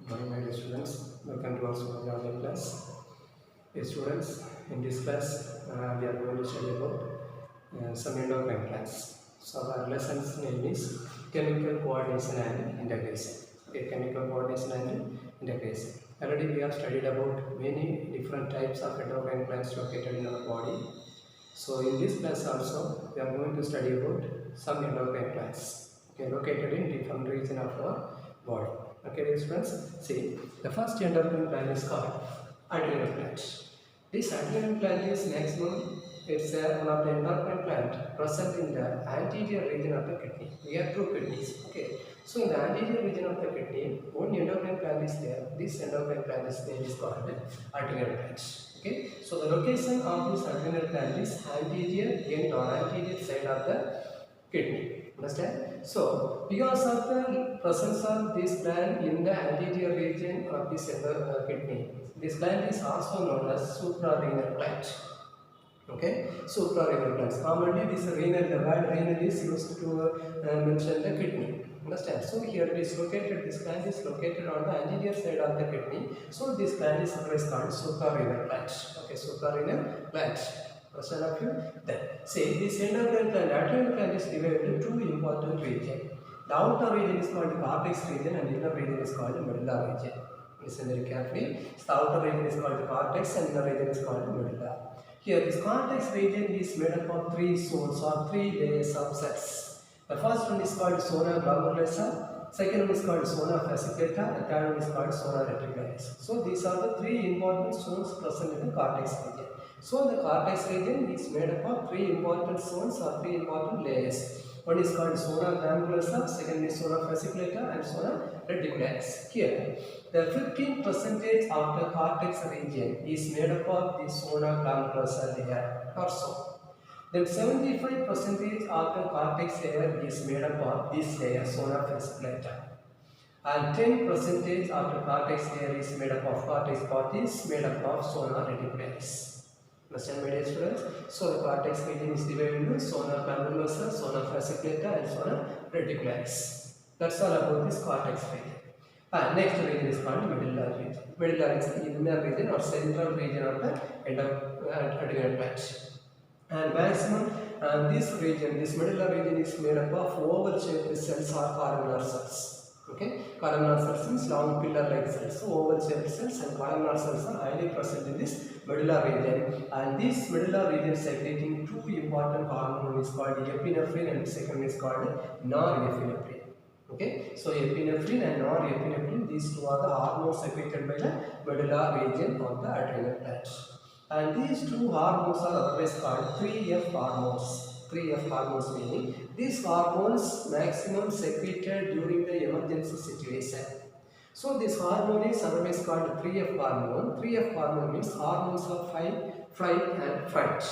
Morning, my dear students. Welcome to our Zoology online class. Dear students, in this class, we are going to study about some endocrine class. So, our lesson's name is chemical coordination and integration. Okay, chemical coordination and integration. Already, we have studied about many different types of endocrine glands located in our body. So, in this class also, we are going to study about some endocrine glands, okay, located in different regions of our body. Okay, dear students, see, the first endocrine gland is called adrenal gland. This adrenal gland is maximum, it's one of the endocrine gland present in the anterior region of the kidney. We have two kidneys, okay. So, in the anterior region of the kidney, one endocrine gland is there. This endocrine gland name is called adrenal gland. Okay, so the location of this adrenal gland is anterior end or anterior side of the kidney. Understand? So, because of the presence of this gland in the anterior region of this kidney, this gland is also known as suprarenal gland. Okay, suprarenal glands. Commonly, this renal, the word renal is used to mention the kidney. Understand? So here it is located. This gland is located on the anterior side of the kidney. So this gland is otherwise called suprarenal gland. Okay, suprarenal gland. Question of you. Then say this endocrine gland, adrenal gland is divided into two important regions. The outer region is called the cortex region, and inner region is called the medulla region. Listen very carefully. The outer region is called the cortex, and inner region is called the medulla. Here, this cortex region is made up of three zones or three layers of cells. The first one is called zona glomerulosa, second one is called zona fasciculata, and third one is called zona reticularis. So, these are the three important zones present in the cortex region. So, the cortex region is made up of three important zones or three important layers. One is called zona granulosa, second is zona fasciculata, and zona reticularis. Here, the 15% of the cortex region is made up of the zona granulosa layer or so. Then 75% of the cortex layer is made up of this layer, zona fasciculata. And 10% of the cortex layer is made up of cortex part is made up of zona reticularis. Understand, my dear students? So the cortex region is divided into zona granulosa, zona fasciculata, and zona reticularis. That's all about this cortex region. Next region is called medulla region. Medulla is the inner region or central region of the adrenal gland. And maximum this region, this medulla region is made up of oval-shaped cells or columnar cells. Okay, columnar cells means long pillar-like cells. So oval-shaped cells and columnar cells are highly present in this medulla region. And this medulla region secreting two important hormones is called epinephrine, and the second is called norepinephrine. Okay, so epinephrine and norepinephrine, these two are the hormones secreted by the medulla region of the adrenal gland. And these two hormones are otherwise called 3F hormones. 3F hormones meaning these hormones maximum secreted during the emergency situation. So this hormone is otherwise called 3F hormone. 3F hormone means hormones of fight, flight and fright.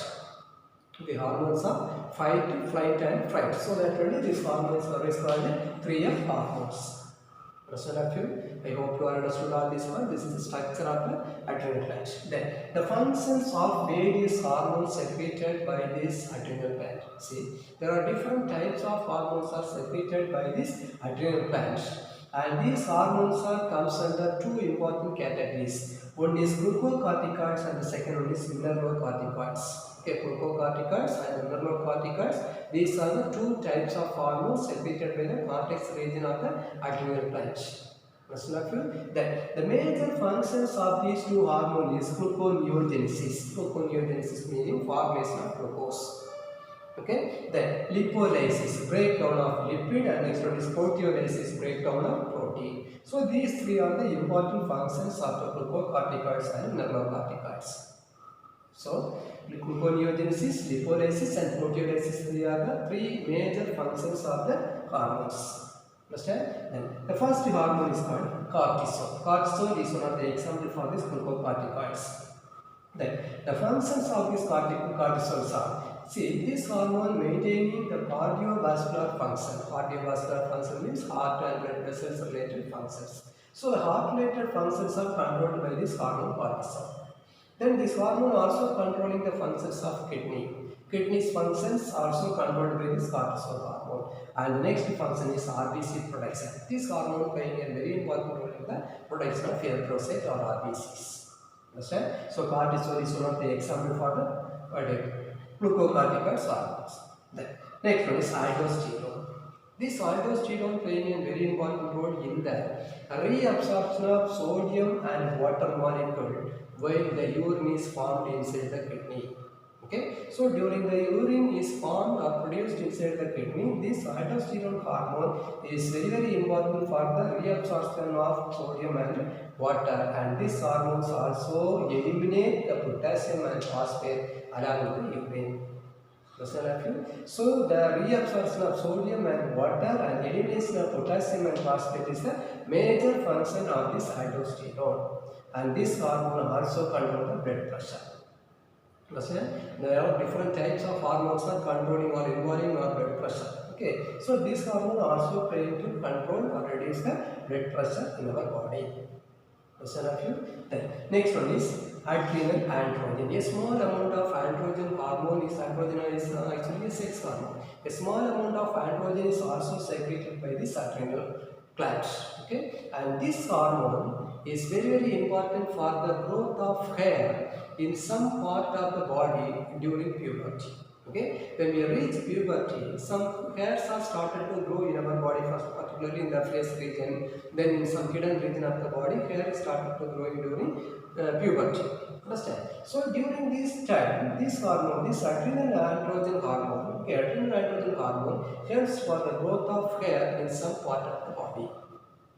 The hormones of fight, flight and fright. So that really these hormones are always called 3F hormones. Understand of you? I hope you understood all this one. This is the structure of the adrenal gland. Then the functions of various hormones secreted by this adrenal gland. See, there are different types of hormones are secreted by this adrenal gland. And these hormones are comes under two important categories. One is glucocorticoids and the second one is mineralocorticoids. Okay, glucocorticoids and mineralocorticoids. These are the two types of hormones secreted by the cortex region of the adrenal gland. Then the major functions of these two hormones is gluconeogenesis. Gluconeogenesis meaning formation of glucose. Okay, then lipolysis, breakdown of lipid, and next one is proteolysis, breakdown of protein. So these three are the important functions of the glucocorticoids and mineralocorticoids. So gluconeogenesis, lipolysis and proteolysis, they are the three major functions of the hormones. Understand? Then the first hormone is called cortisol. Cortisol is one of the examples for this glucocorticoids. Then the functions of these cortisols are, see, this hormone maintaining the cardiovascular function. Cardiovascular function means heart and blood vessels related functions. So the heart related functions are controlled by this hormone cortisol. Then this hormone also controlling the functions of kidney. Kidneys functions also controlled by this cortisol hormone. And the next function is RBC production. This hormone playing a very important role in the production of erythrocyte or RBCs. Understand? So cortisol is one of the example for the glucocorticoids hormones. Then next one is aldosterone. This aldosterone playing a very important role in the reabsorption of sodium and water molecule while the urine is formed inside the kidney. Okay, so during the urine is formed or produced inside the kidney, this aldosterone hormone is very important for the reabsorption of sodium and water, and these hormones also eliminate the potassium and phosphate along with the urine. So the reabsorption of sodium and water and elimination of potassium and phosphate is the major function of this aldosterone, and this hormone also controls the blood pressure. There are different types of hormones for controlling or involving our blood pressure. Okay, so this hormone also trying to control or reduce the blood pressure in our body. Then next one is adrenal androgen. A small amount of androgen hormone is actually a sex hormone. A small amount of androgen is also secreted by this adrenal gland. Okay, and this hormone is very important for the growth of hair in some part of the body during puberty. Okay, when we reach puberty, some hairs are started to grow in our body, first particularly in the face region, then in some hidden region of the body, hair is started to growing during puberty. Understand? So during this time, this hormone, this adrenal androgen hormone, okay, adrenal androgen hormone helps for the growth of hair in some part of the body.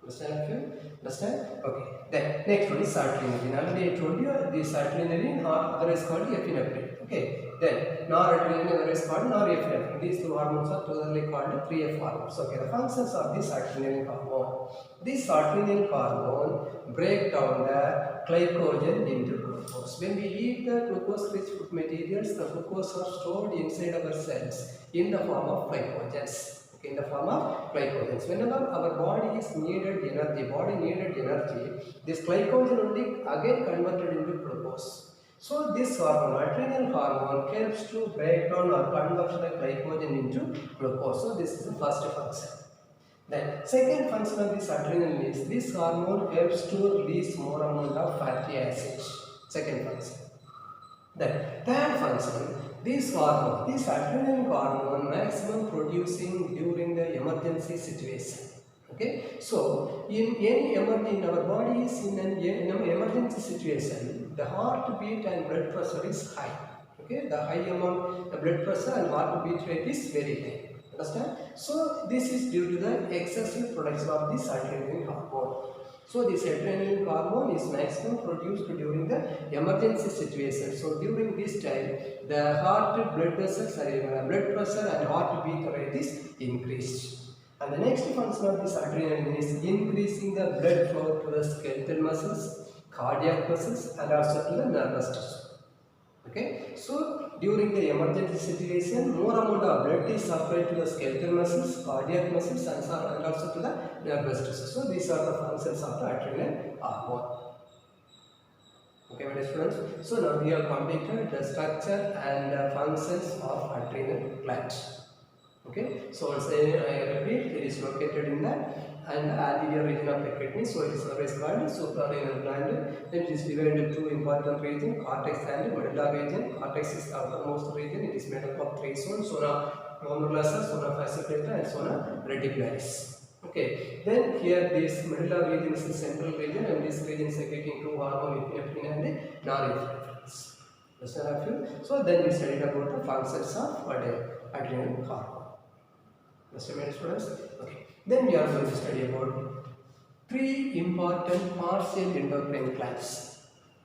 Understand? Okay. Then next one is adrenaline. Already I told you this adrenaline or otherwise called epinephrine. Okay. Then noradrenaline otherwise called norepinephrine. These two hormones are totally called 3F hormones. Okay. The functions of this adrenaline hormone. This adrenaline hormone break down the glycogen into glucose. When we eat the glucose-rich food materials, the glucose are stored inside our cells in the form of glycogens. In the form of glycogens. Whenever our body needed energy, this glycogen only again converted into glucose. So this hormone, adrenal hormone, helps to break down or convert the glycogen into glucose. So this is the first function. Then second function of this adrenaline is this hormone helps to release more amount of fatty acids. Second function. Then third function, this hormone, this adrenaline hormone maximum producing during the emergency situation. Okay, so in any emergency in our body is in an emergency situation, the heartbeat and blood pressure is high. Okay, the high amount the blood pressure and heartbeat rate is very high. Understand? So this is due to the excessive production of this adrenaline hormone. So this adrenaline hormone is maximum produced during the emergency situation. So during this time, the blood pressure and heartbeat rate is increased. And the next function of this adrenaline is increasing the blood flow to the skeletal muscles, cardiac muscles, and also to the nervous tissue. Okay, so during the emergency situation, more amount of blood is supplied to the skeletal muscles, cardiac muscles, and also to the nervous tissue. So these are the functions of the adrenal hormone. Okay, my dear students. So now we have completed the structure and functions of adrenal gland. Okay, so I repeat, it is located in the anterior region of the kidney, so it is always called suprarenal gland. Then it is divided into two important regions, cortex and medulla region. Cortex is the outermost region. It is made up of three zones: zona glomerulosa, zona fasciculata, and zona reticularis. Okay, then here this medulla region is the central region, and this region secreting two hormone, epinephrine and norepinephrine. So then we studied about the functions of adrenal hormone. Understand, students? Okay. Then we are going to study about three important partial endocrine glands.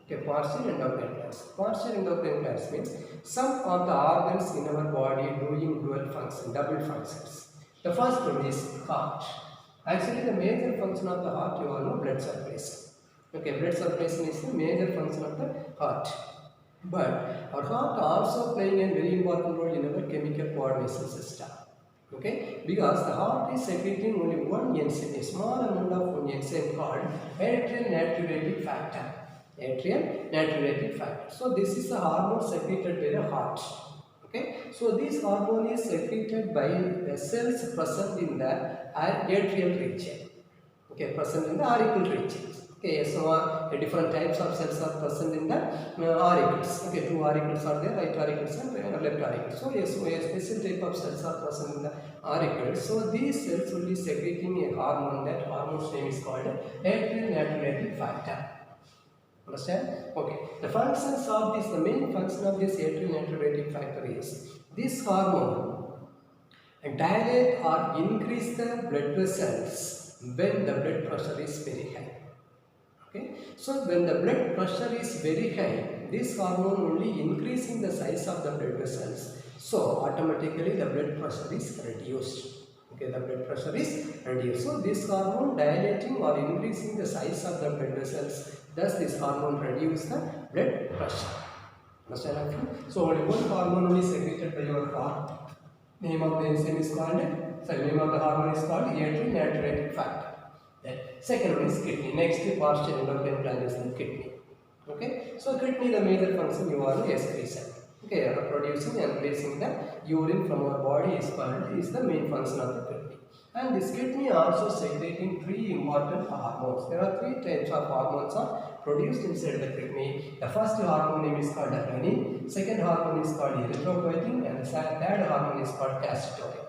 Okay, partial endocrine glands. Partial endocrine glands means some of the organs in our body doing double functions. The first one is heart. Actually, the major function of the heart, you all know, blood circulation. Okay, blood circulation is the major function of the heart. But our heart also playing a very important role in our chemical coordination system. Okay, because the heart is secreting only one enzyme, a small amount of one enzyme called atrial natriuretic factor. Atrial natriuretic factor. So this is the hormone secreted by the heart. Okay, so this hormone is secreted by the cells present in the atrial region. Okay, present in the auricle region. Okay, so different types of cells are present in the auricles. Okay, two auricles are there, right auricles and left auricles. So yes, so a special type of cells are present in the auricles. So these cells will be secreting a hormone. That hormone's name is called atrial natriuretic factor. Understand? Okay. The functions of this, the main function of this atrial natriuretic factor is this hormone dilate or increase the blood vessels when the blood pressure is very high. Okay. So when the blood pressure is very high, this hormone only increasing the size of the blood vessels. So automatically the blood pressure is reduced. Okay, the blood pressure is reduced. So this hormone dilating or increasing the size of the blood vessels. Thus this hormone reduces the blood pressure. Understand? So only one hormone is secreted by your heart. Name of the enzyme is called, name of the hormone is called atrial natriuretic factor. Then second one is kidney. Next partial endocrine gland is the kidney. Okay, so kidney, the major function you are excretion. Okay, producing and releasing the urine from our body is the main function of the kidney. And this kidney also secreting three important hormones. There are three types of hormones are produced inside the kidney. The first hormone name is called renin, second hormone is called erythropoietin, and the third hormone is called calcitonin.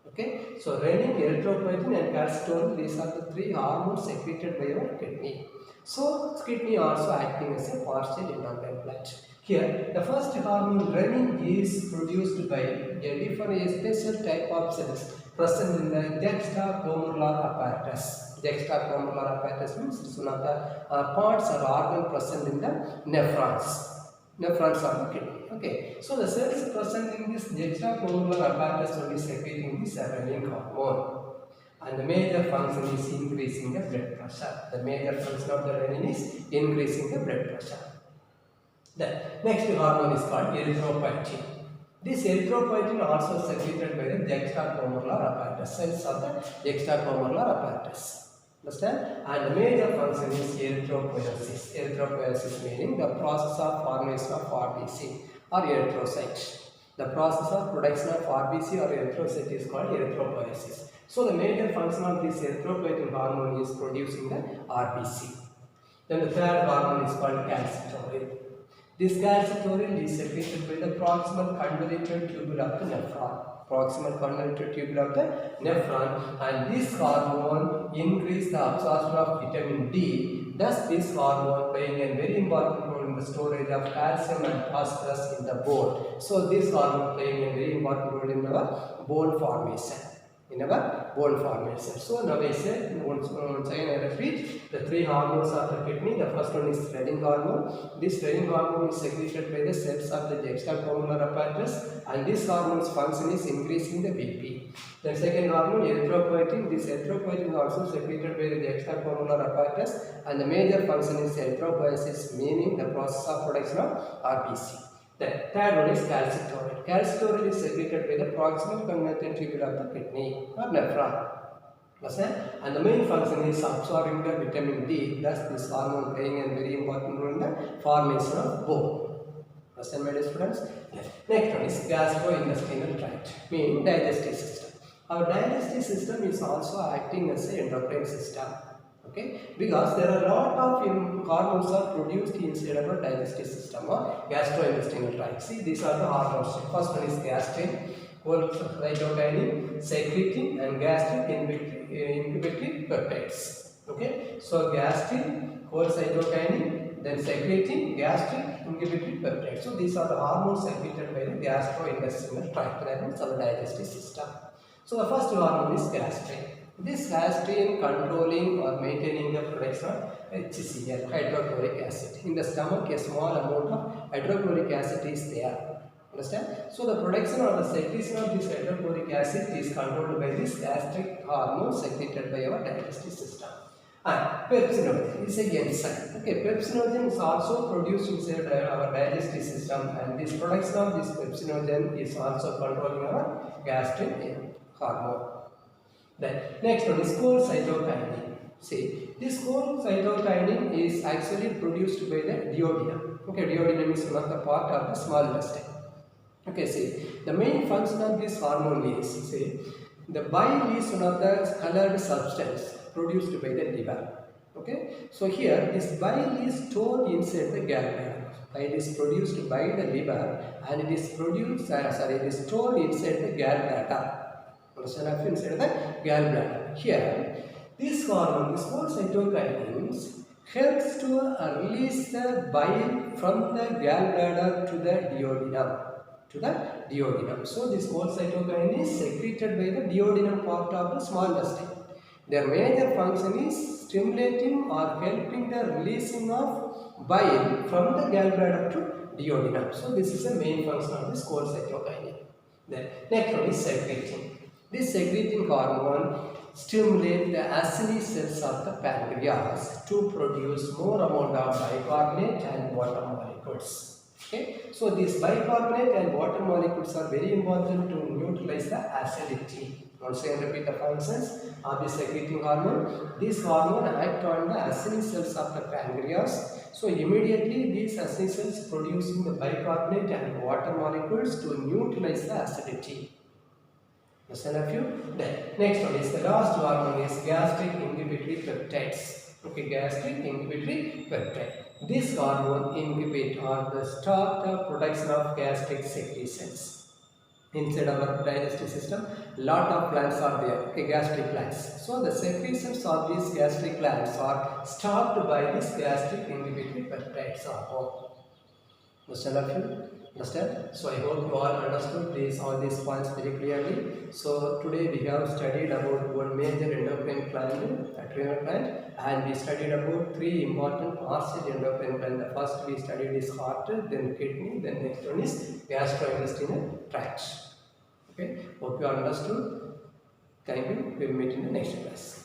Okay, so renin, erythropoietin and calcitonin, these are the three hormones secreted by your kidney. So kidney also acting as a partial endocrine gland. Here, the first hormone renin is produced by a special type of cells present in the juxtaglomerular apparatus. Juxtaglomerular apparatus means it's one of the parts or organ present in the nephrons. Nephrons of the kidney. Okay, so the cells present in this juxtaglomerular apparatus will be secreting this renin hormone. And the major function is increasing the blood pressure. The major function of the renin is increasing the blood pressure. The next hormone is called erythropoietin. This erythropoietin also secreted by the juxtaglomerular apparatus, cells of the juxtaglomerular apparatus. Understand? And the major function is erythropoiesis. Erythropoiesis meaning the process of formation of RBC or erythrocyte. The process of production of RBC or erythrocyte is called erythropoiesis. So the major function of this erythropoietin hormone is producing the RBC. Then the third hormone is called calcitonin. This calcitonin is secreted by the proximal convoluted tubule of the nephron. Proximal convoluted tubule of the nephron, and this hormone increase the absorption of vitamin D. Thus, this hormone playing a very important role in the storage of calcium and phosphorus in the bone. So, this hormone playing a very important role in our bone formation. So now I said, once again I repeat, the three hormones of the kidney. The first one is renin hormone. This renin hormone is secreted by the cells of the juxtaglomerular apparatus, and this hormone's function is increasing the BP. Then second hormone, erythropoietin. This erythropoietin is also secreted by the juxtaglomerular apparatus, and the major function is erythropoiesis, meaning the process of production of RBC. The third one is calcitonin. Calcitonin is secreted by the proximal convoluted tubule of the kidney or nephron. And the main function is absorbing the vitamin D. Thus, this hormone playing a very important role in the formation of bone. Understand, my dear students? Next one is gastrointestinal tract, meaning digestive system. Our digestive system is also acting as an endocrine system. Okay, because there are a lot of hormones are produced inside our digestive system or gastrointestinal tract. See, these are the hormones. First one is gastrin, cholecystokinin, secretin, and gastric inhibitory peptides. Okay, so gastrin, cholecystokinin, then secretin, gastric inhibitory peptides. So these are the hormones secreted by the gastrointestinal tract, that means our digestive system. So the first hormone is gastrin. This gastrin controlling or maintaining the production of HCl, hydrochloric acid. In the stomach, a small amount of hydrochloric acid is there. Understand? So the production or the secretion of this hydrochloric acid is controlled by this gastric hormone secreted by our digestive system. And pepsinogen is a enzyme. Okay, pepsinogen is also produced inside our digestive system, and this production of this pepsinogen is also controlling our gastric hormone. Then next one is cholecystokinin. See, this cholecystokinin is actually produced by the duodenum. Okay, duodenum is one of the part of the small intestine. Okay, see, the main function of this hormone is, see, the bile is one of the colored substance produced by the liver. Okay, so here this bile is stored inside the gallbladder. Bile is produced by the liver and it is produced, it is stored inside the gallbladder. Understand? Inside the gallbladder. Here, this hormone, this whole cytokinins helps to release the bile from the gallbladder to the duodenum. So this whole cytokine is secreted by the duodenum part of the small intestine. Their major function is stimulating or helping the releasing of bile from the gallbladder to duodenum. So this is the main function of this whole cytokine. The next one is secreting. This secreting hormone stimulates the acini cells of the pancreas to produce more amount of bicarbonate and water molecules. Okay, so these bicarbonate and water molecules are very important to neutralize the acidity. Once again, repeat the functions of the secreting hormone. This hormone acts on the acini cells of the pancreas. So immediately these acini cells producing the bicarbonate and water molecules to neutralize the acidity. Understand a few? Then next one is the last hormone is gastric inhibitory peptides. Okay, gastric inhibitory peptide. This hormone inhibit or the stop the production of gastric secretions. Inside our digestive system, lot of glands are there, okay, gastric glands. So the secretions of these gastric glands are stopped by this gastric inhibitory peptides hormone. Understand? So I hope you all understood all these points very clearly. So today we have studied about one major endocrine gland, adrenal gland, and we studied about three important parts of the endocrine gland. The first we studied is heart, then kidney, then next one is gastrointestinal tract. Okay, hope you all understood. Thank you. We will meet in the next class.